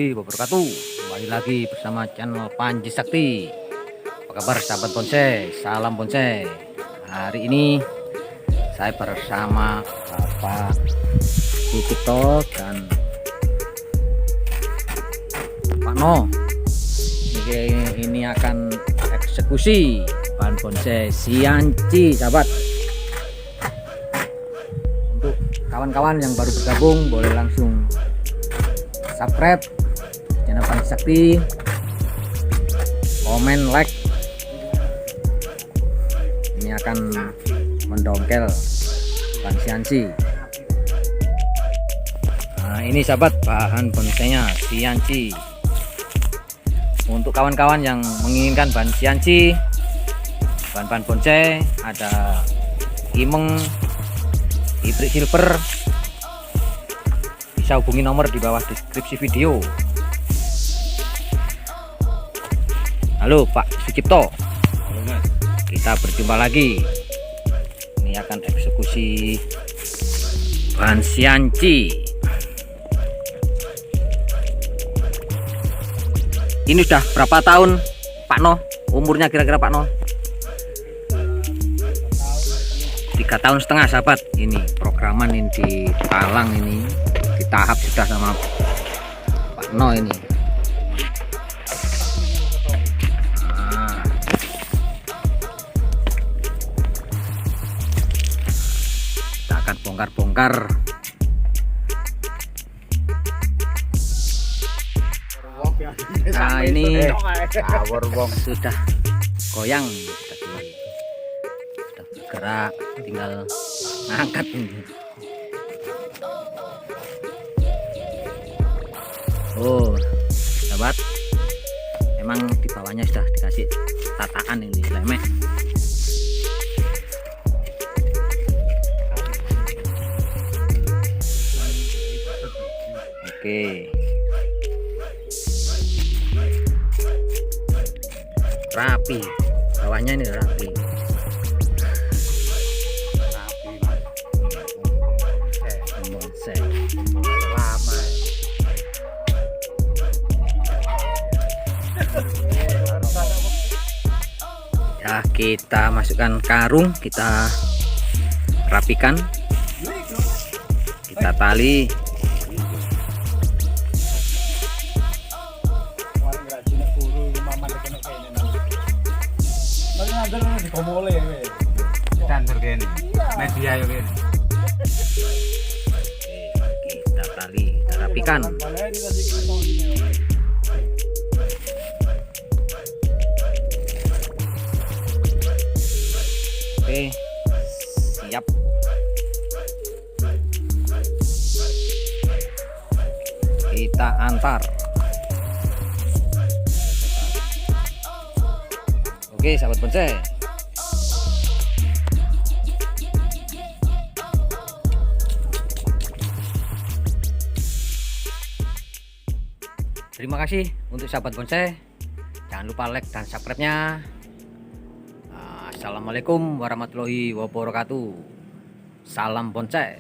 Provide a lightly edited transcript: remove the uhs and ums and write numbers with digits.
warahmatullahi wabarakatuh. Kembali lagi bersama channel Panji Sakti. Apa kabar sahabat bonsai? Salam bonsai. Hari ini saya bersama Bapak Sucipto dan Pak No. Ini akan eksekusi bahan bonsai Sianci, sahabat. Untuk kawan-kawan yang baru bergabung boleh langsung subscribe channel Panji Sakti, komen, like. Ini akan mendongkel bahan Sianci. Nah, ini sahabat bahan bonsainya Sianci. Untuk kawan-kawan yang menginginkan bahan Sianci, bahan-bahan bonsai, ada imeng, hybrid silver, bisa hubungi nomor di bawah deskripsi video. Halo Pak Sucipto. Halo Mas. Kita berjumpa lagi. Ini akan eksekusi bahan Sianci. Ini sudah berapa tahun Pak No? Umurnya kira-kira Pak No? 3,5 tahun sahabat. Ini programan ini di Palang, ini di tahap sudah sama Pak No ini. Nah, kita akan bongkar-bongkar. Nah, ini sudah goyang, sudah bergerak, tinggal ngangkat ini. Oh sahabat, emang di bawahnya sudah dikasih tataan ini lemek. Oke, rapi, bawahnya ini rapi. Bonsai lama. Ya, kita masukkan karung, kita rapikan, kita tali. Media ya ini. Kita tali, kita rapikan. Oke, siap. Kita antar. Oke sahabat bonsai, terima kasih untuk sahabat bonsai. Jangan lupa like dan subscribe-nya. Assalamualaikum warahmatullahi wabarakatuh. Salam bonsai.